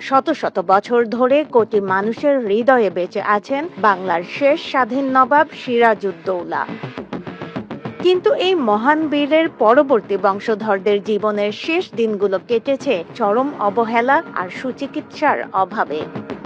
শত শত বছর ধরে কোটি মানুষের হৃদয়ে বেঁচে আছেন বাংলার শেষ স্বাধীন নবাব সিরাজউদ্দৌলা। কিন্তু এই মহান বীরের পরবর্তী বংশধরদের জীবনের শেষ দিনগুলো কেটেছে চরম অবহেলা আর সুচিকিৎসার অভাবে।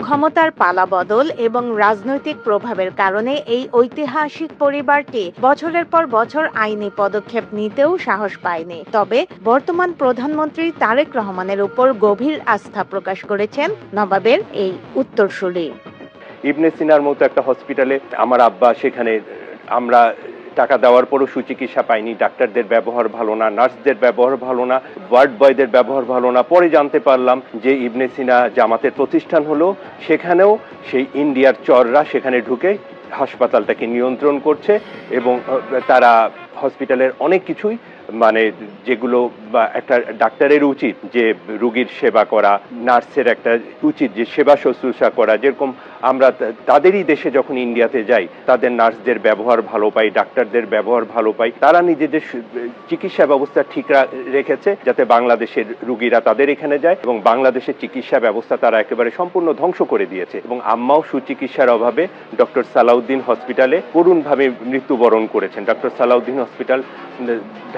ক্ষমতার পালাবদল এবং রাজনৈতিক প্রভাবের কারণে এই ঐতিহাসিক পরিবারটি বছরের পর বছর আইনি পদক্ষেপ নিতেও সাহস পায়নি। তবে বর্তমান প্রধানমন্ত্রী তারেক রহমানের উপর গভীর আস্থা প্রকাশ করেছেন নবাবের এই উত্তরসূরি। ইবনে সিনার মতো একটা হসপিটালে আমার আব্বা, সেখানে আমরা টাকা দেওয়ার পরও সুচিকিৎসা পাইনি। ডাক্তারদের ব্যবহার ভালো না, নার্সদের ব্যবহার ভালো না, ওয়ার্ড বয়দের ব্যবহার ভালো না। পরে জানতে পারলাম যে ইবনে সিনা জামাতের প্রতিষ্ঠান হলো, সেখানেও সেই ইন্ডিয়ার চররা সেখানে ঢুকে হাসপাতালটাকে নিয়ন্ত্রণ করছে এবং তারা হসপিটালের অনেক কিছুই যেগুলো একটা ডাক্তারের উচিত যে রোগীর সেবা করা, নার্সের একটা উচিত যে সেবা শুশ্রূষা করা। যেরকম আমরা তাদেরই দেশে যখন ইন্ডিয়াতে যাই, তাদের নার্সদের ব্যবহার ভালো পাই, ডাক্তারদের ব্যবহার ভালো পাই। তারা নিজেদের চিকিৎসা ব্যবস্থা ঠিক রেখেছে যাতে বাংলাদেশের রোগীরা তাদের এখানে যায়, এবং বাংলাদেশের চিকিৎসা ব্যবস্থা তারা একেবারে সম্পূর্ণ ধ্বংস করে দিয়েছে। এবং আম্মাও সুচিকিৎসার অভাবে ডক্টর সালাউদ্দিন হসপিটালে করুণভাবে মৃত্যুবরণ করেছেন। ডক্টর সালাউদ্দিন হসপিটাল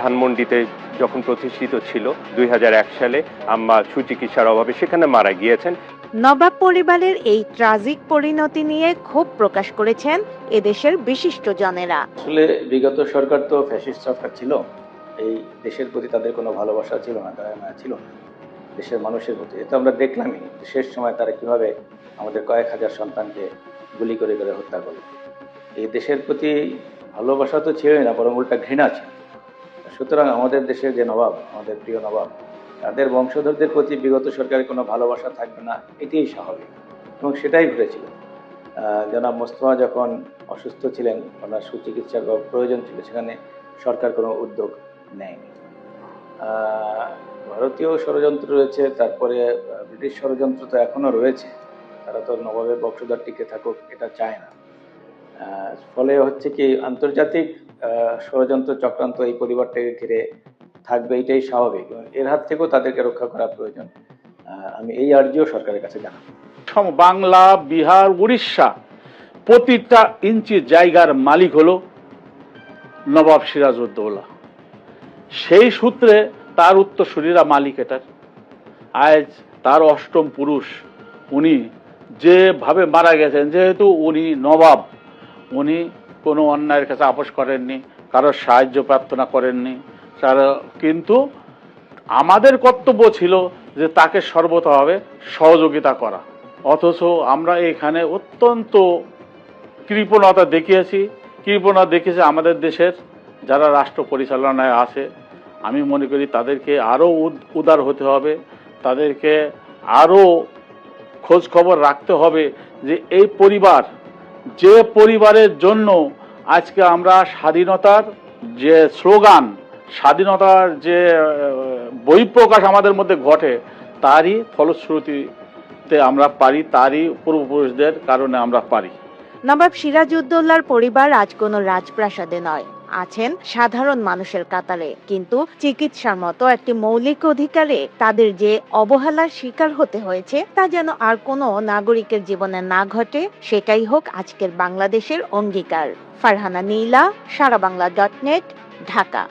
ধানমন্ডিতে যখন প্রতিষ্ঠিত ছিল 2001 সালে, আম্মা সুচিকিৎসার অভাবে সেখানে মারা গিয়েছেন। নবাব পরিবারের এই ট্রাজিক পরিণতি নিয়ে ক্ষোভ প্রকাশ করেছেন এদেশের বিশিষ্ট জনেরা। আসলে বিগত সরকার তো ফ্যাসিস্ট সরকার ছিল, এই দেশের প্রতি তাদের কোনো ভালোবাসা ছিল না, দয়া ছিল না দেশের মানুষের প্রতি। এটা আমরা দেখলামই শেষ সময় তারা কিভাবে আমাদের কয়েক হাজার সন্তানকে গুলি করে করে হত্যা করলো। এই দেশের প্রতি ভালোবাসা তো ছিলই না, বরং উল্টা ঘৃণা ছিল। সুতরাং আমাদের দেশের যে নবাব, আমাদের প্রিয় নবাব, তাদের বংশধরদের প্রতি বিগত সরকারের কোনো ভালোবাসা থাকবে না, এটাই স্বাভাবিক এবং সেটাই ঘটেছিল। জনাব মোস্তফা যখন অসুস্থ ছিলেন, ওনার সুচিকিৎসার প্রয়োজন ছিল, সেখানে সরকার কোনো উদ্যোগ নেয়নি। ভারতীয় ষড়যন্ত্র রয়েছে, তারপরে ব্রিটিশ ষড়যন্ত্র তো এখনও রয়েছে। তারা তো নবাবের বংশধর টিকে থাকুক এটা চায় না। ফলে হচ্ছে কি, আন্তর্জাতিক ষড়যন্ত্র চক্রান্ত এই পরিবারটাকে ঘিরে থাকবে, এটাই স্বাভাবিক। এর হাত থেকেও তাদেরকে রক্ষা করা প্রয়োজন। আমি এই আর্জিও সরকারের কাছে জানাবো। বাংলা, বিহার, উড়িষ্যা প্রতিটা ইঞ্চি জায়গার মালিক হলো নবাব সিরাজউদ্দৌলা। সেই সূত্রে তার উত্তরসূরিরা মালিক এটার। আজ তার অষ্টম পুরুষ, উনি যেভাবে মারা গেছেন, যেহেতু উনি নবাব, উনি কোনো অন্যায়ের কাছে আপোষ করেননি, কারোর সাহায্য প্রার্থনা করেননি। কিন্তু আমাদের কর্তব্য ছিল যে তাকে সর্বতভাবে সহযোগিতা করা। অথচ আমরা এখানে অত্যন্ত কৃপণতা দেখিয়েছি আমাদের দেশের যারা রাষ্ট্র পরিচালনায় আছে। আমি মনে করি তাদেরকে আরও উদার হতে হবে, তাদেরকে আরও খোঁজ খবর রাখতে হবে যে এই পরিবার, যে পরিবারের জন্য আজকে আমরা স্বাধীনতার যে স্লোগান, স্বাধীনতার যে বহিঃপ্রকাশ আমাদের মধ্যে ঘটে, তারই ফলশ্রুতিতে আমরা পারি, তারই পূর্বপুরুষদের কারণে আমরা পারি। নবাব সিরাজউদ্দৌলার পরিবার আজ কোনো রাজপ্রাসাদে নয়, আছেন সাধারণ মানুষের কাতারে। কিন্তু চিকিৎসার মতো একটি মৌলিক অধিকারে তাদের যে অবহেলার শিকার হতে হয়েছে, তা যেন আর কোনো নাগরিকের জীবনে না ঘটে, সেটাই হোক আজকের বাংলাদেশের অঙ্গীকার। ফারহানা নীলা, সারাবাংলা.net, ঢাকা।